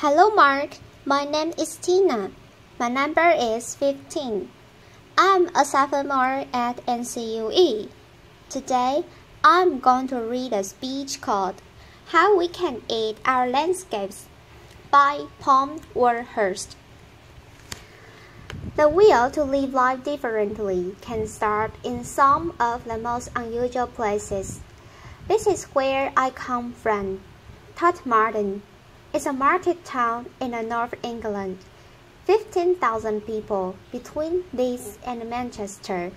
Hello Mark, my name is Tina. My number is 15. I'm a sophomore at NCUE. Today, I'm going to read a speech called How We Can Eat Our Landscapes by Paul Warhurst. The will to live life differently can start in some of the most unusual places. This is where I come from. Todmorden is a market town in the North England. 15,000 people between this and Manchester.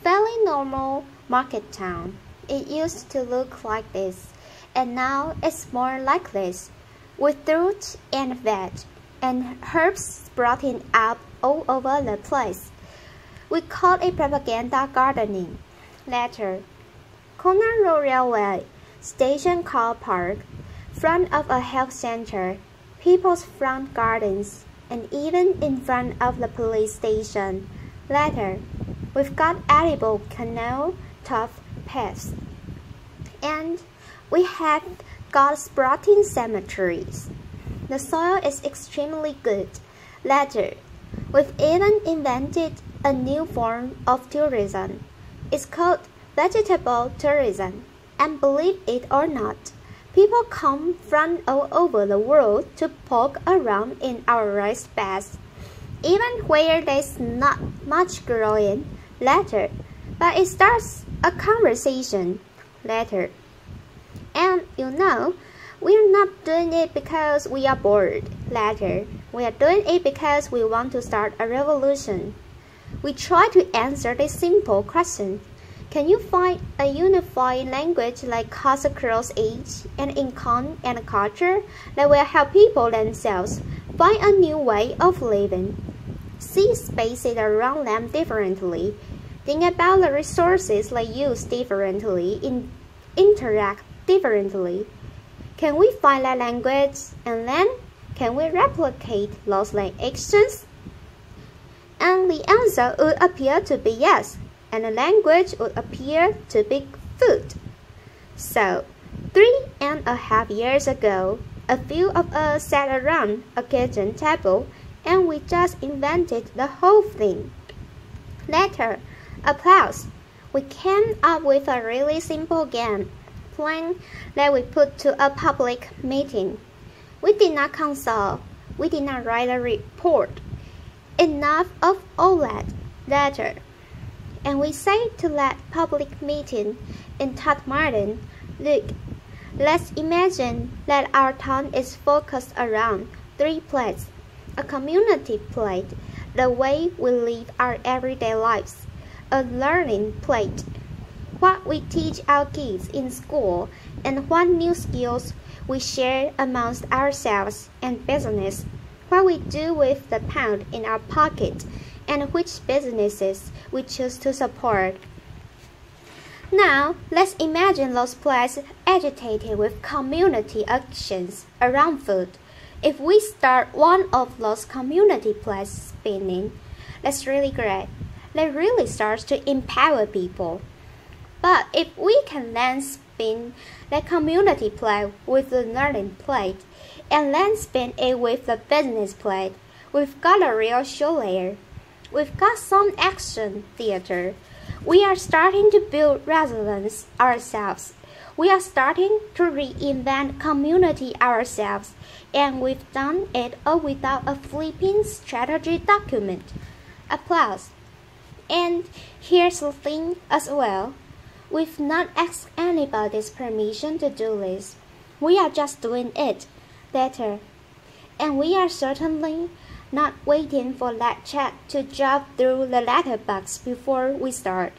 Fairly normal market town. It used to look like this, and now it's more like this, with fruit and veg, and herbs sprouting up all over the place. We call it propaganda gardening. Later, Corner Road Railway Station car park, front of a health center, people's front gardens, and even in front of the police station. Later, we've got edible canal tough paths, and we have got sprouting cemeteries. The soil is extremely good. Later, we've even invented a new form of tourism. It's called vegetable tourism, and believe it or not, people come from all over the world to poke around in our rice beds, even where there's not much growing. Later, but it starts a conversation. Later, and we're not doing it because we are bored. Later, we are doing it because we want to start a revolution. We try to answer this simple question. Can you find a unified language that cuts across age and income and culture that will help people themselves find a new way of living? See spaces around them differently. Think about the resources they use differently, interact differently. Can we find that language, and then can we replicate those actions? And the answer would appear to be yes, and the language would appear to be food. So, 3.5 years ago, a few of us sat around a kitchen table and we just invented the whole thing. Later, applause. We came up with a really simple game plan that we put to a public meeting. We did not consult. We did not write a report. Enough of all that. Later, and we say to that public meeting in Todmorden, look, let's imagine that our town is focused around 3 plates. A community plate, the way we live our everyday lives. A learning plate, what we teach our kids in school, and what new skills we share amongst ourselves and business. What we do with the pound in our pocket, and which businesses we choose to support. Now, let's imagine those places agitated with community actions around food. If we start one of those community places spinning, that's really great. That really starts to empower people. But if we can then spin that community plate with the learning plate, and then spin it with the business plate, we've got a real show layer. We've got some action theater. We are starting to build resilience ourselves. We are starting to reinvent community ourselves, and we've done it all without a flipping strategy document. Applause. And here's the thing as well. We've not asked anybody's permission to do this. We are just doing it. Later. And we are certainly not waiting for that chat to drop through the letterbox before we start.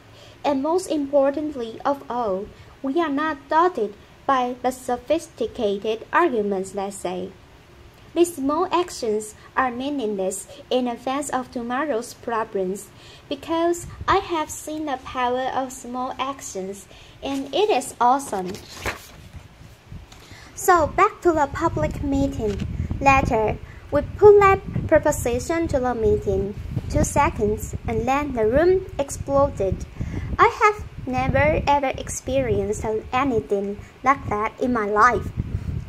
And most importantly of all, we are not daunted by the sophisticated arguments that say, these small actions are meaningless in advance of tomorrow's problems, because I have seen the power of small actions, and it is awesome. So back to the public meeting. Later, we put that proposition to the meeting. 2 seconds, and then the room exploded. I have never ever experienced anything like that in my life.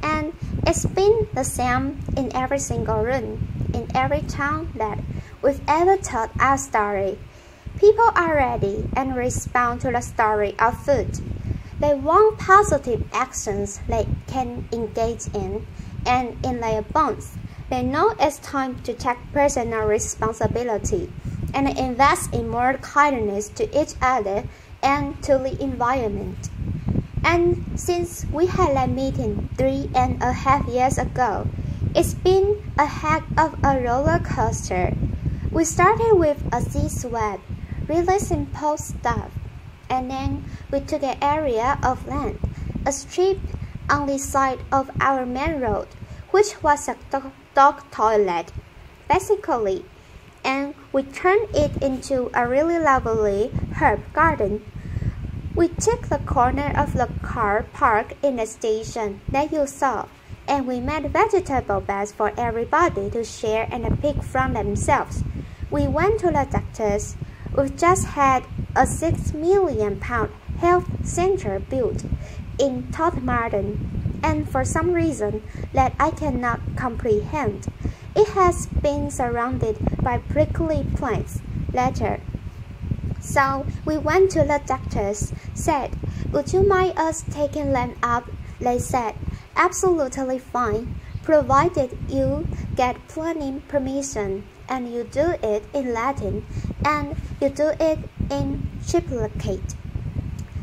And it's been the same in every single room, in every town that we've ever told our story. People are ready and respond to the story of food. They want positive actions they can engage in, and in their bones, they know it's time to take personal responsibility and invest in more kindness to each other and to the environment. And since we had that meeting 3.5 years ago, it's been a heck of a roller coaster. We started with a C-SWAP, really simple stuff, and then we took an area of land, a strip on the side of our main road, which was a dog toilet, basically, and we turned it into a really lovely herb garden. We took the corner of the car park in the station that you saw, and we made vegetable beds for everybody to share and pick from themselves. We went to the doctors. We've just had a £6 million health center built in Todmorden, and for some reason that I cannot comprehend, it has been surrounded by prickly plants later. So we went to the doctors, said, "Would you mind us taking them up?" They said, "Absolutely fine, provided you get planning permission, and you do it in Latin, and you do it in triplicate."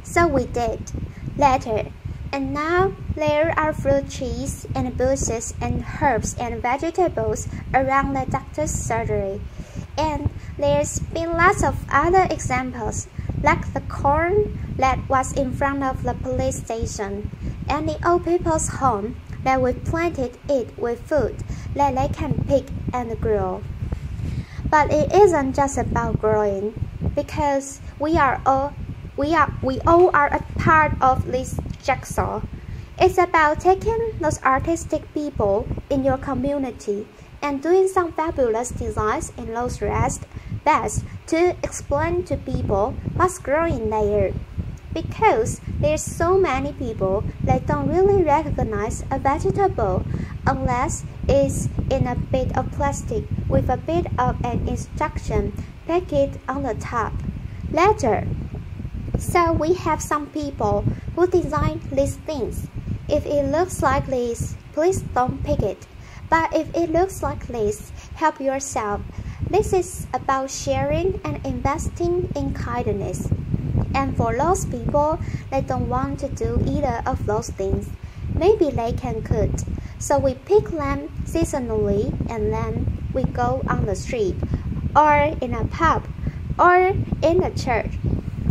So we did, later, and now there are fruit trees and bushes and herbs and vegetables around the doctor's surgery. And there's been lots of other examples, like the corn that was in front of the police station, and the old people's home that we planted it with food that they can pick and grow. But it isn't just about growing, because we all are a part of this jigsaw. It's about taking those artistic people in your community and doing some fabulous designs in those raised beds to explain to people what's growing there. Because there's so many people that don't really recognize a vegetable unless it's in a bit of plastic with a bit of an instruction packet on the top. Later, so we have some people who design these things. If it looks like this, please don't pick it. But if it looks like this, help yourself. This is about sharing and investing in kindness. And for those people that don't want to do either of those things, maybe they can cook. So we pick them seasonally, and then we go on the street, or in a pub, or in a church,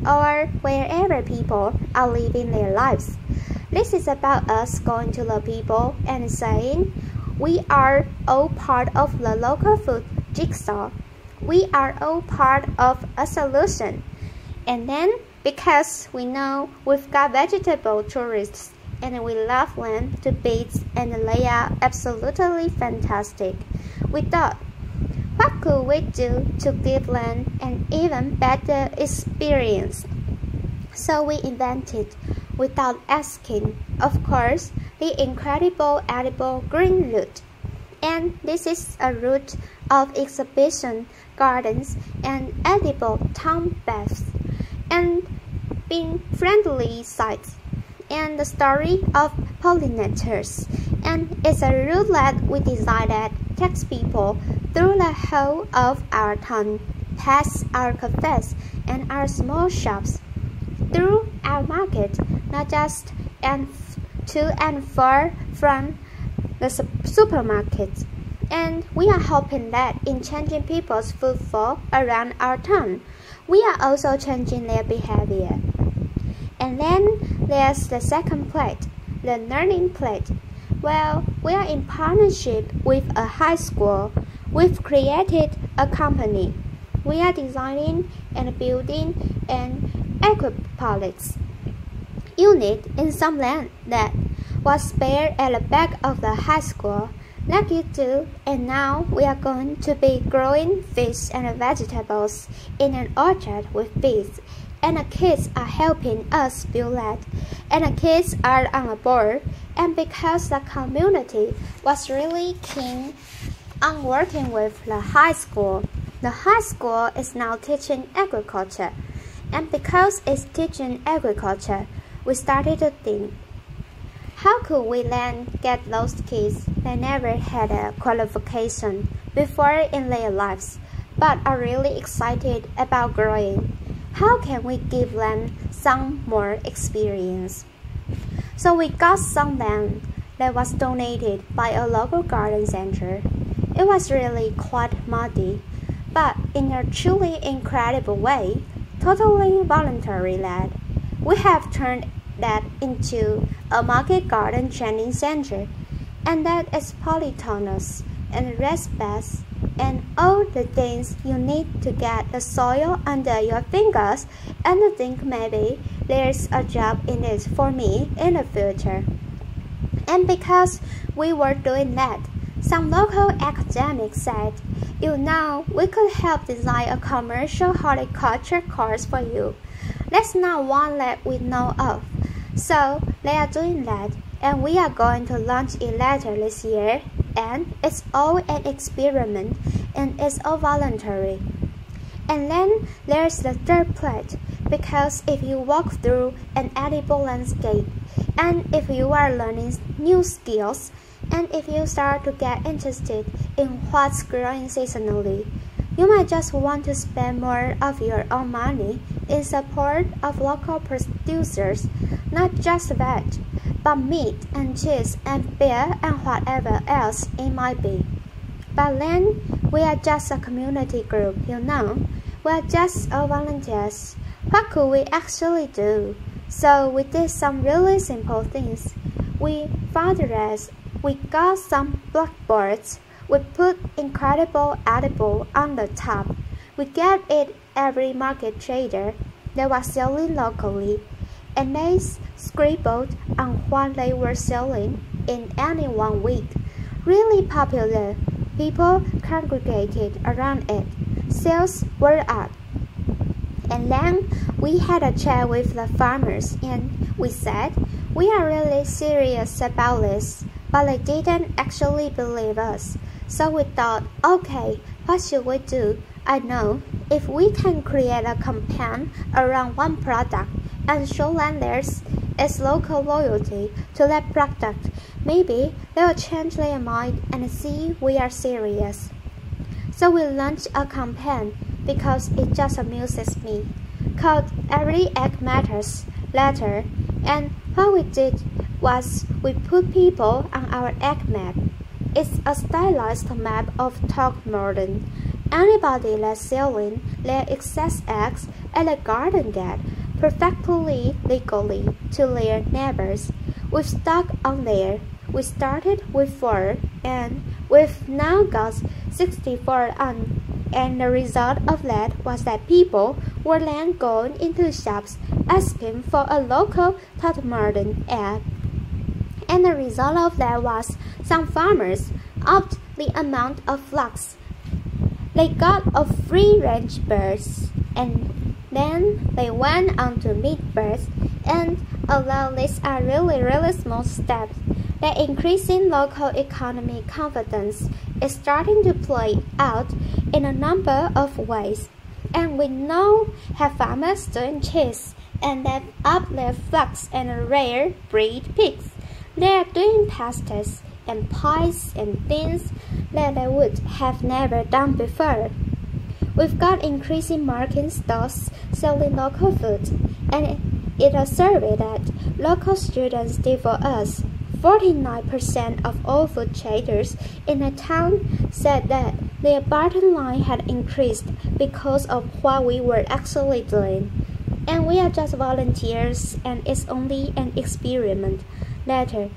or wherever people are living their lives. This is about us going to the people and saying, we are all part of the local food jigsaw. We are all part of a solution. And then, because we know we've got vegetable tourists and we love them to bits and they are absolutely fantastic, we thought, what could we do to give them an even better experience? So we invented, without asking, of course, the incredible edible green root. And this is a root of exhibition gardens and edible town baths and being friendly sites, and the story of pollinators. And it's a route that we designed that takes people through the whole of our town, past our cafes and our small shops, through our market, not just to and far from the supermarkets. And we are hoping that in changing people's footfall around our town, we are also changing their behavior. And then there's the second plate, the learning plate. Well, we are in partnership with a high school. We've created a company. We are designing and building an aquaponics unit in some land that was spare at the back of the high school, like you do, and now we are going to be growing fish and vegetables in an orchard with bees, and the kids are helping us build that, and the kids are on a board, And because the community was really keen on working with the high school is now teaching agriculture. And because it's teaching agriculture, we started to think, how could we then get those kids that never had a qualification before in their lives, but are really excited about growing? How can we give them some more experience? So we got some land that was donated by a local garden center. It was really quite muddy, but in a truly incredible way, totally voluntary led. We have turned that into a market garden training center, and that is polytonous and raised beds and all the things you need to get the soil under your fingers and to think maybe there's a job in it for me in the future. And because we were doing that, some local academics said, we could help design a commercial horticulture course for you. That's not one that we know of. So they are doing that, and we are going to launch it later this year, and it's all an experiment, and it's all voluntary. And then there's the third part, because if you walk through an edible landscape, and if you are learning new skills, and if you start to get interested in what's growing seasonally, you might just want to spend more of your own money in support of local producers, not just veg, but meat and cheese and beer and whatever else it might be. But then, we are just a community group, We are just all volunteers. What could we actually do? So we did some really simple things. We fundraised. We got some blackboards. We put incredible edible on the top. We gave it every market trader that was selling locally, and they scribbled on what they were selling in any 1 week. Really popular. People congregated around it. Sales were up. And then we had a chat with the farmers, and we said, we are really serious about this, but they didn't actually believe us. So we thought, okay, what should we do? I know, if we can create a campaign around one product and show lenders its local loyalty to that product, maybe they will change their mind and see we are serious. So we launched a campaign because it just amuses me, called Every Egg Matters letter, and what we did was we put people on our egg map. It's a stylized map of Throckmorton. Anybody that's selling their excess eggs at a garden gate perfectly legally to their neighbors. We've stuck on there. We started with 4, and we've now got 64 on. And the result of that was that people were then going into shops asking for a local Throckmorton egg. And the result of that was some farmers upped the amount of flocks. They got a free-range birds, and then they went on to meat birds. And although these are really small steps, that increasing local economic confidence is starting to play out in a number of ways. And we now have farmers doing cheese, and they've upped their flocks and rare breed pigs. They are doing pastas and pies and things that they would have never done before. We've got increasing market stores selling local food, and in a survey that local students did for us, 49% of all food traders in the town said that their bottom line had increased because of what we were actually doing. And we are just volunteers, and it's only an experiment. Later.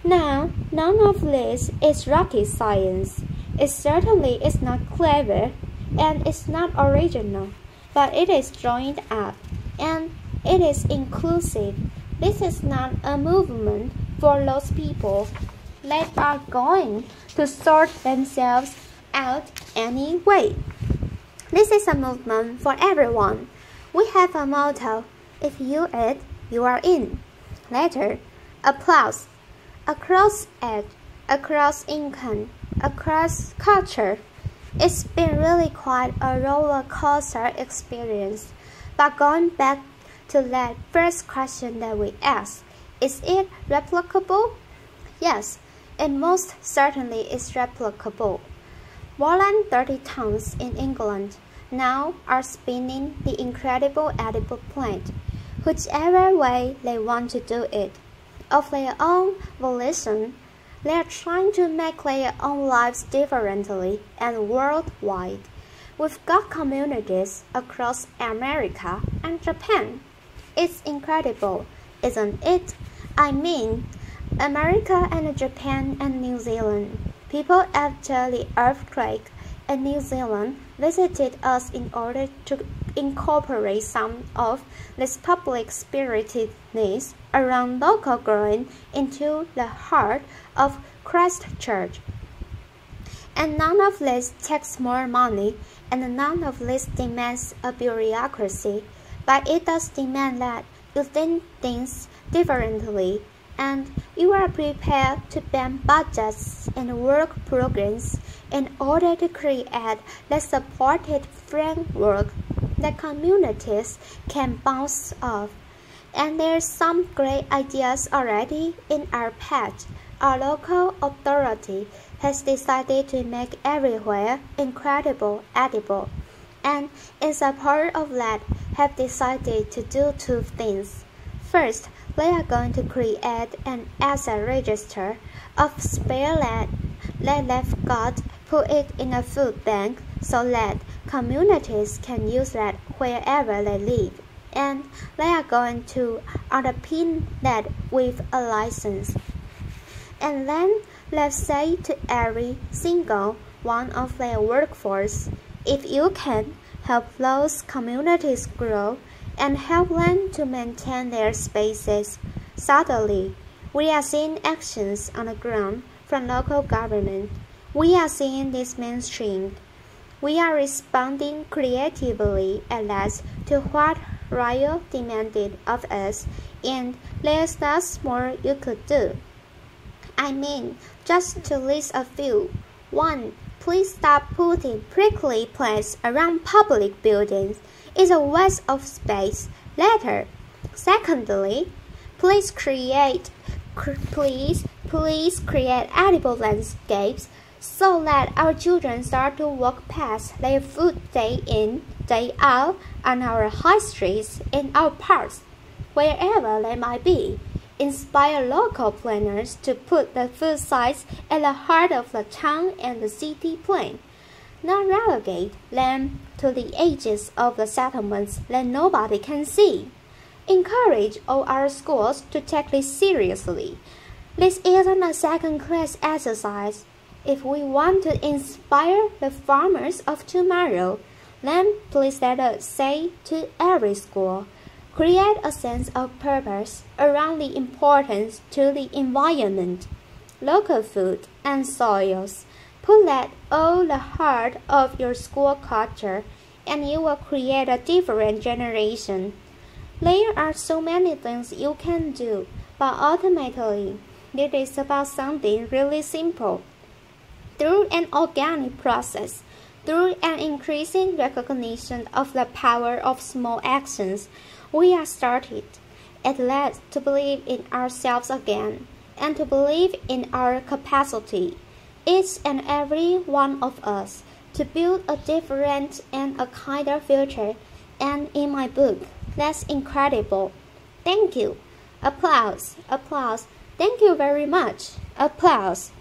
Now, none of this is rocket science. It certainly is not clever, and it's not original, but it is joined up, and it is inclusive. This is not a movement for those people that are going to sort themselves out anyway. This is a movement for everyone. We have a motto: if you eat, you are in. Later, applause. across age, across income, across culture. It's been really quite a roller coaster experience. But going back to that first question that we asked, is it replicable? Yes, it most certainly is replicable. More than 30 towns in England now are spinning the incredible edible plant, whichever way they want to do it. Of their own volition, they are trying to make their own lives differently and worldwide. We've got communities across America and Japan. It's incredible, isn't it? I mean, America and Japan and New Zealand. People after the earthquake in New Zealand visited us in order to incorporate some of this public spiritedness around local growing into the heart of Christchurch. And none of this takes more money, and none of this demands a bureaucracy, but it does demand that you think things differently, and you are prepared to bend budgets and work programs in order to create the supported framework that communities can bounce off. And there's some great ideas already in our patch. Our local authority has decided to make everywhere incredible edible, and in support of that have decided to do two things. First, they are going to create an asset register of spare land that they've got, put it in a food bank so that communities can use that wherever they live. And they are going to underpin that with a license. And then let's say to every single one of their workforce, if you can help those communities grow and help them to maintain their spaces. Suddenly, we are seeing actions on the ground from local government. We are seeing this mainstreamed. We are responding creatively at last to what Rio demanded of us, and there's lots more you could do. I mean, just to list a few. 1. Please stop putting prickly plants around public buildings. It's a waste of space. Later. Secondly, please create edible landscapes so that our children start to walk past their food day in, day out on our high streets, in our parks, wherever they might be. Inspire local planners to put the food sites at the heart of the town and the city plan. Not relegate them to the edges of the settlements that nobody can see. Encourage all our schools to take this seriously. This isn't a second-class exercise. If we want to inspire the farmers of tomorrow, then please let us say to every school, create a sense of purpose around the importance to the environment, local food, and soils. Put that all the heart of your school culture, and you will create a different generation. There are so many things you can do, but ultimately, it is about something really simple. Through an organic process, through an increasing recognition of the power of small actions, we are started at last to believe in ourselves again, and to believe in our capacity, each and every one of us, to build a different and a kinder future. And in my book, that's incredible. Thank you. Applause, applause. Thank you very much. Applause.